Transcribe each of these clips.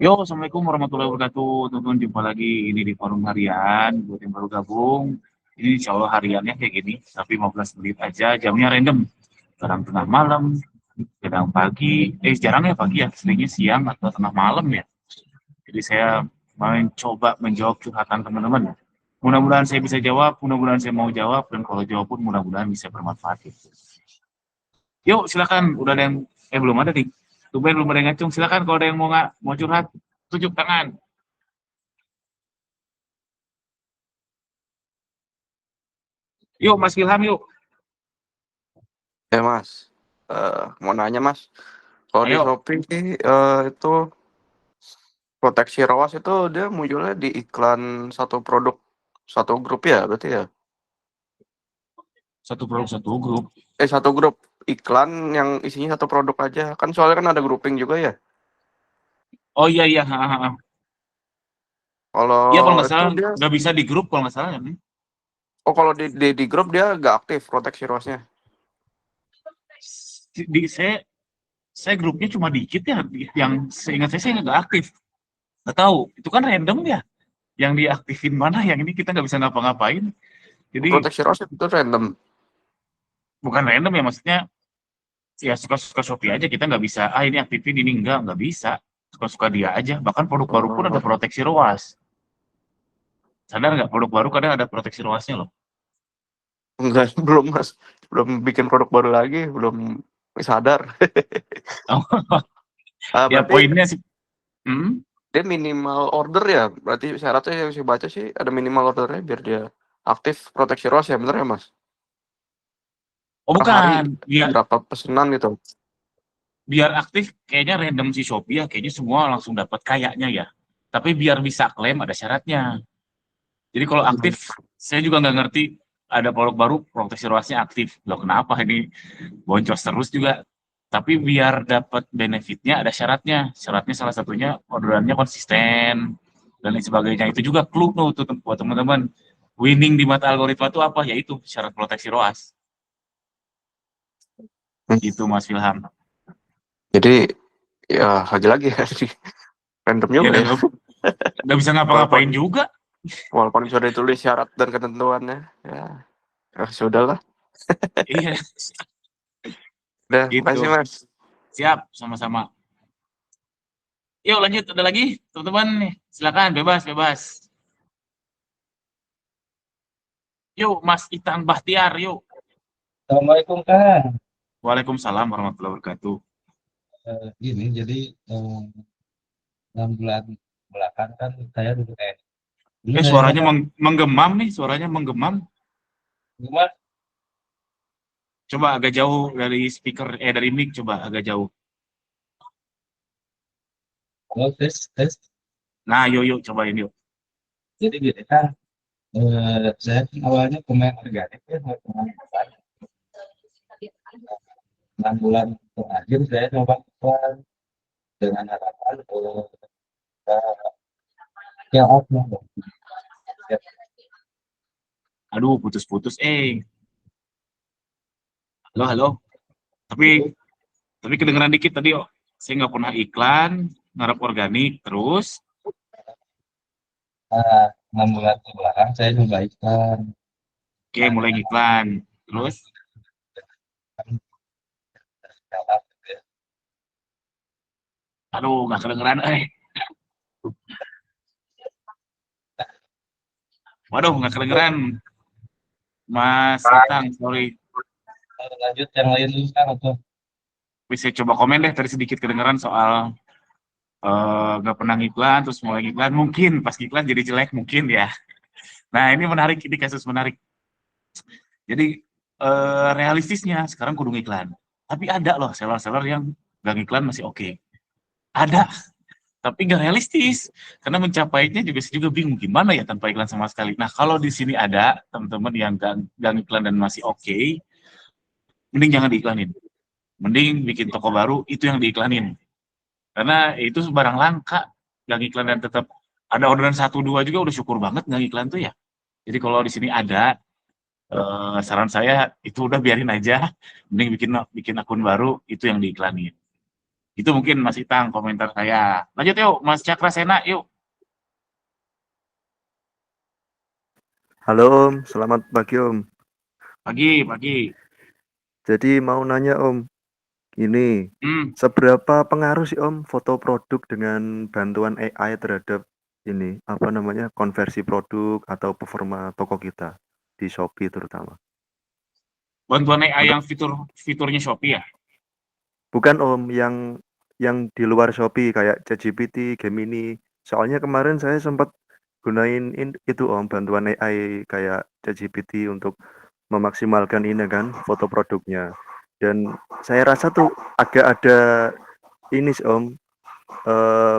Yo, Assalamualaikum warahmatullahi wabarakatuh. Teman-teman, jumpa lagi ini di forum harian. Buat yang baru gabung, ini insya Allah hariannya kayak gini, tapi 15 menit aja, jamnya random. Kadang tengah malam, kadang pagi, jarang ya pagi ya, seringnya siang atau tengah malam ya. Jadi saya mencoba menjawab curhatan teman-teman. Mudah-mudahan saya bisa jawab, mudah-mudahan saya mau jawab, dan kalau jawab pun mudah-mudahan bisa bermanfaat. Yuk, silakan. Udah ada yang, belum ada nih. Tumben belum ada yang ngacung. Silakan kalau ada yang mau nggak mau curhat, tunjuk tangan. Yuk, Mas Ilham, yuk. Ya Mas, mau nanya Mas, kalau di Ayo, Shopee itu proteksi ROAS itu dia munculnya di iklan satu produk, satu grup ya berarti ya? satu produk satu grup. Satu grup iklan yang isinya satu produk aja, kan soalnya kan ada grouping juga ya? Oh iya iya, ha, ha, ha. Kalau Iya kalau nggak itu salah dia, nggak bisa di grup kalau nggak salah ya. Nih. kalau di grup dia nggak aktif proteksi ROAS-nya. Saya grupnya cuma dikit ya, yang seingat saya nggak aktif. Nggak tahu, itu kan random ya. Yang diaktifin mana, yang ini kita nggak bisa ngapa-ngapain. Jadi Proteksi ROAS itu random. bukan random ya, maksudnya ya suka-suka Shopee aja, kita nggak bisa, ini aktifin, ini nggak bisa. Suka-suka dia aja, bahkan produk baru pun ada Oh, proteksi ROAS. Sadar nggak, produk baru kadang ada proteksi ROAS-nya loh. enggak, belum Mas, belum bikin produk baru lagi, belum sadar. Ya Berarti poinnya sih, hmm? dia minimal order ya, berarti syaratnya yang saya baca sih ada minimal ordernya biar dia aktif proteksi ROAS ya, bener ya Mas? Oh Per hari bukan, biar berapa pesanan gitu? biar aktif kayaknya random si Shopee ya, kayaknya semua langsung dapat kayaknya ya. Tapi biar bisa klaim ada syaratnya. Jadi kalau aktif, saya juga nggak ngerti, ada produk baru proteksi ROAS-nya aktif. Loh kenapa ini boncos terus juga. Tapi biar dapat benefitnya ada syaratnya. Syaratnya salah satunya orderannya konsisten dan lain sebagainya. Itu juga clue tuh buat teman-teman. Winning di mata algoritma itu apa? Yaitu syarat proteksi ROAS. Hmm. Gitu Mas Wilham. Jadi ya lagi-lagi ya random Ya juga ya. nggak bisa ngapa-ngapain Walaupun juga. walaupun sudah ditulis syarat dan ketentuannya, ya, ya sudahlah. Iya, Udah, makasih gitu. Mas. Siap, sama-sama. Yuk lanjut, ada lagi teman-teman nih. Silakan, bebas, bebas. Yuk, Mas Itan Bahtiar, yuk. Assalamualaikum Kak. Waalaikumsalam warahmatullahi wabarakatuh. Gini, jadi 6 bulan belakang kan saya dulu saya Suaranya menggema nih, suaranya menggema. gimana? Coba agak jauh dari speaker, dari mic, coba agak jauh. Kalau tes, Nah, yuk, yuk, cobain yuk. jadi gini kan, saya kan awalnya pemain organik ya, pemain iklan. 6 bulan terakhir saya coba iklan dengan harapan ya off lah. Ya, Aduh, putus-putus, halo, halo. Tapi, itu kedengeran dikit tadi, oh. Saya nggak pernah iklan, ngarep organik, terus, 6 bulan ke belakang saya coba iklan. oke, Nah, mulai dengan ngiklan. Terus, skala gitu ya. aduh, nggak kedengeran, Waduh, nggak kedengeran, Mas Itang, sorry. Lanjut yang lain dulu kan atau Bisa coba komen deh, tadi sedikit kedengeran soal nggak pernah ngiklan, terus mulai ngiklan, mungkin pas ngiklan jadi jelek, mungkin ya. Nah, ini menarik, ini kasus menarik. Jadi, realistisnya sekarang kudu ngiklan. Tapi ada loh seller-seller yang nggak ngiklan masih oke. Ada, tapi nggak realistis. Karena mencapainya juga saya juga bingung gimana ya tanpa iklan sama sekali. Nah, kalau di sini ada teman-teman yang nggak ngiklan dan masih oke, mending jangan diiklanin. Mending bikin toko baru, itu yang diiklanin. Karena itu barang langka, nggak ngiklan dan tetap ada orderan satu dua juga udah syukur banget nggak ngiklan tuh ya. Jadi kalau di sini ada, saran saya itu udah biarin aja, mending bikin bikin akun baru itu yang diiklanin. Itu mungkin Mas Itang komentar saya. Lanjut yuk, Mas Cakrasena, yuk. Halo Om, selamat pagi Om. Pagi. Jadi mau nanya Om, ini Hmm, seberapa pengaruh sih Om foto produk dengan bantuan AI terhadap ini apa namanya konversi produk atau performa toko kita di Shopee terutama? bantuan AI Menurut yang fiturnya Shopee ya? bukan Om yang di luar Shopee kayak ChatGPT, Gemini. Soalnya kemarin saya sempat gunain itu Om bantuan AI kayak ChatGPT untuk memaksimalkan ini kan foto produknya. Dan saya rasa tuh agak ada ini sih Om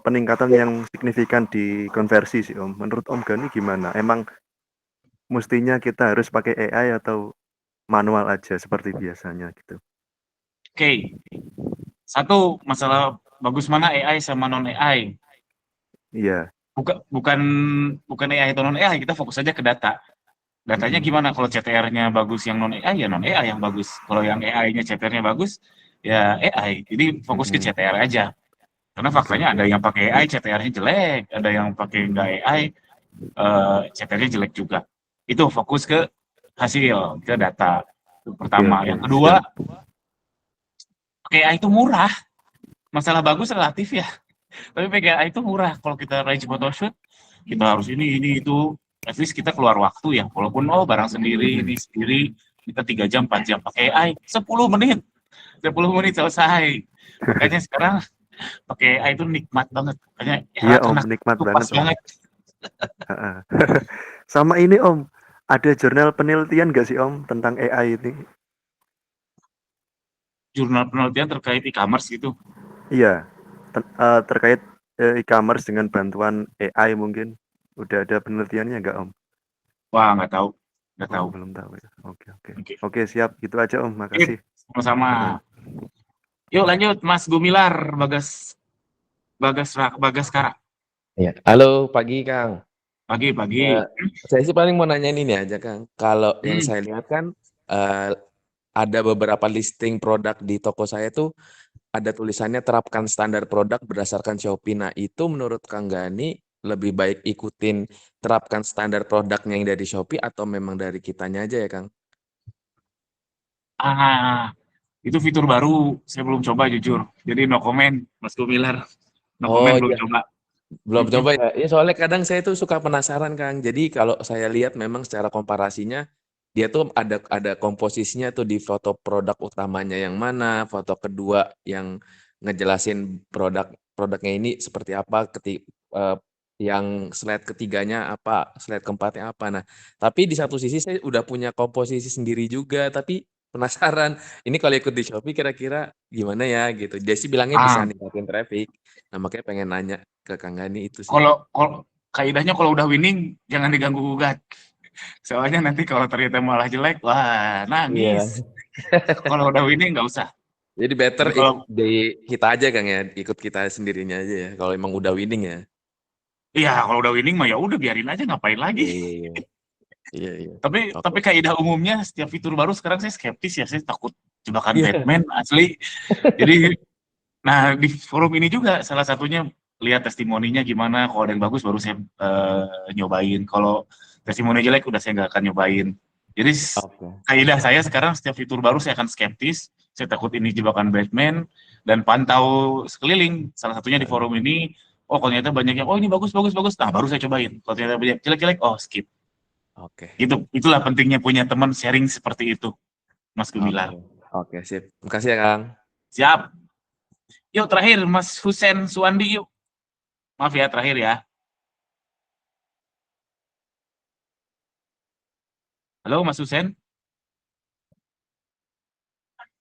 peningkatan yang signifikan di konversi sih Om. Menurut Om Gani gimana? Emang mestinya kita harus pakai AI atau manual aja seperti biasanya gitu? Oke, satu masalah bagus mana AI sama non AI. Iya. Bukan bukan AI atau non AI, kita fokus aja ke data. Datanya gimana? Kalau CTR-nya bagus yang non AI ya non AI yang bagus. Kalau yang AI-nya CTR-nya bagus ya AI. Jadi fokus ke CTR aja. Karena Oke faktanya oke. ada yang pakai AI CTR-nya jelek, ada yang pakai nggak AI CTR-nya jelek juga. Itu fokus ke hasil, ke data. Itu Oke pertama. oke. Yang kedua, Siap. pakai AI itu murah. Masalah bagus relatif ya. Tapi pakai AI itu murah. Kalau kita rajin photoshoot, kita harus ini itu. At least kita keluar waktu ya. Walaupun barang sendiri, ini sendiri, kita 3 jam, 4 jam. Pakai AI, 10 menit. 10 menit selesai. Makanya sekarang pakai AI itu nikmat banget. Makanya Iya ya Om, karena nikmat itu pas banget Om. banget. Heeh. Sama ini Om, ada jurnal penelitian nggak sih Om tentang AI ini? Jurnal penelitian terkait e-commerce gitu. Iya, terkait e-commerce dengan bantuan AI mungkin. Udah ada penelitiannya nggak Om? Wah, nggak tahu. Nggak Oh tahu. belum tahu ya. Oke oke. Oke. Oke siap, gitu aja Om. Sip. Makasih. Sama-sama. Heeh. Yuk lanjut, Mas Gumilar, Bagas, Bagas Kara. Ya. Halo, pagi Kang. Pagi. Saya sih paling mau nanyain ini aja Kang. Kalau yang Hmm. saya lihat kan ada beberapa listing produk di toko saya tuh ada tulisannya terapkan standar produk berdasarkan Shopee. Nah, itu menurut Kang Gani lebih baik ikutin terapkan standar produknya yang dari Shopee atau memang dari kitanya aja ya Kang? Itu fitur baru, saya belum coba jujur. Jadi no comment, Mas Gumilar. No comment Oh belum iya, coba. belum Mm-mm. coba ya. Ya soalnya kadang saya tuh suka penasaran Kang. Jadi kalau saya lihat memang secara komparasinya dia tuh ada komposisinya tuh di foto produk utamanya yang mana, foto kedua yang ngejelasin produknya ini seperti apa, eh, yang slide ketiganya apa, slide keempatnya apa. Nah, tapi di satu sisi saya udah punya komposisi sendiri juga, tapi penasaran ini kalau ikut di Shopee kira-kira gimana ya gitu. Dia sih bilangnya bisa Ah, ningkatin traffic. Nah, makanya pengen nanya ke Kang Gani itu sih. kalau kaidahnya kalau udah winning jangan diganggu gugat. Soalnya nanti kalau ternyata malah jelek, wah Iya. nangis. Kalau udah winning nggak usah. Jadi better Tapi kalau di kita aja Kang ya, ikut kita sendirinya aja ya. Kalau emang udah winning ya. iya kalau udah winning mah ya udah biarin aja ngapain lagi. Iya iya iya. Iya iya. Tapi Oke. kaidah umumnya setiap fitur baru sekarang saya skeptis ya, saya takut jebakan Iya. Batman asli. Jadi nah di forum ini juga salah satunya lihat testimoninya gimana. Kalau ada yang bagus baru saya nyobain. Kalau testimoni jelek udah saya nggak akan nyobain. Jadi Oke. kaidah saya sekarang setiap fitur baru saya akan skeptis. Saya takut ini jebakan Batman dan pantau sekeliling. Salah satunya di Heeh. forum ini. Oh ternyata banyak yang ini bagus bagus bagus. Nah baru saya cobain. Kalau ternyata banyak jelek-jelek, oh skip. Oke. Itulah pentingnya punya teman sharing seperti itu, Mas Oke. Gumilar. Oke, sip. Makasih ya Kang. Siap. Yuk terakhir Mas Husen Suwandi yuk. Maaf ya terakhir ya. Halo Mas Husen.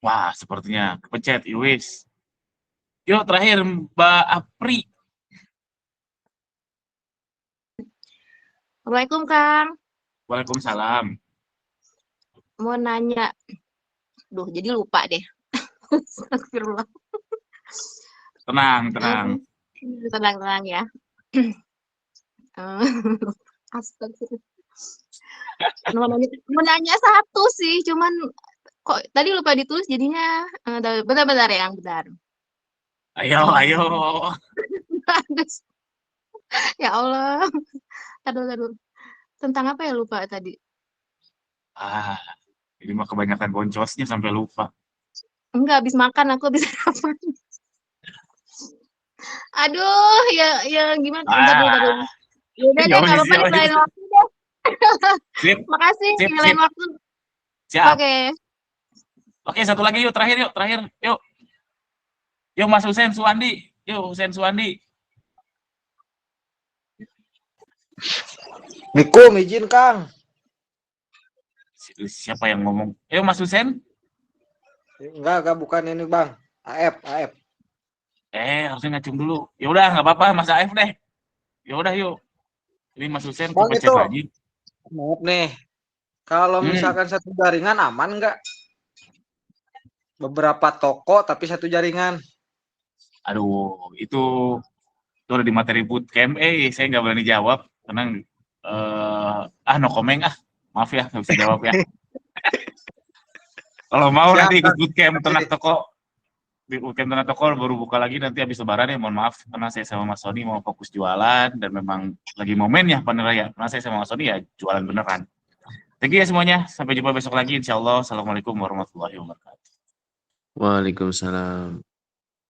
Wah sepertinya kepencet. Iwis. Yuk terakhir Mbak Apri. Assalamualaikum Kang, Waalaikumsalam. mau nanya, jadi lupa deh. Astagfirullah. Tenang. Tenang ya. Astagfirullah. Mau nanya satu sih, cuman kok tadi lupa ditulis jadinya. Bentar ya, bentar. Ayo, ayo. Aduh, ya Allah. Aduh. Tentang apa ya lupa tadi? Ah, ini mah kebanyakan boncosnya sampai lupa. Enggak, habis makan aku habis sarapan. Aduh, ya gimana? Bentar dulu. Ya udah deh, Yowis, nggak apa-apa di yowis. lain waktu deh. Sip, Makasih, sip, di lain sip. waktu. Siap. Oke. Oke, satu lagi yuk, terakhir yuk. Yuk Mas Husen Suwandi. Yuk Husen Suwandi. Mikum izin Kang. Siapa yang ngomong? Yuk Mas Husen. Enggak bukan ini Bang. AF. Harusnya ngacung dulu. Ya udah, nggak apa-apa, Mas Aef deh. Ya udah yuk. Ini Mas Husen Bang kepecet itu. lagi. Maaf nih. Kalau misalkan satu jaringan aman nggak? Beberapa toko tapi satu jaringan. Aduh, itu udah di materi bootcamp. Saya nggak berani jawab karena no comment ah. Maaf ya, nggak bisa jawab ya. Kalau mau Siap, nanti ikut Kang. bootcamp ternak toko. Di bootcamp ternak toko baru buka lagi nanti habis lebaran ya, mohon maaf karena saya sama Mas Sony mau fokus jualan dan memang lagi momen ya Panen Raya. Karena saya sama Mas Sony ya jualan beneran. Thank you ya semuanya. Sampai jumpa besok lagi insyaallah. Assalamualaikum warahmatullahi wabarakatuh. Waalaikumsalam.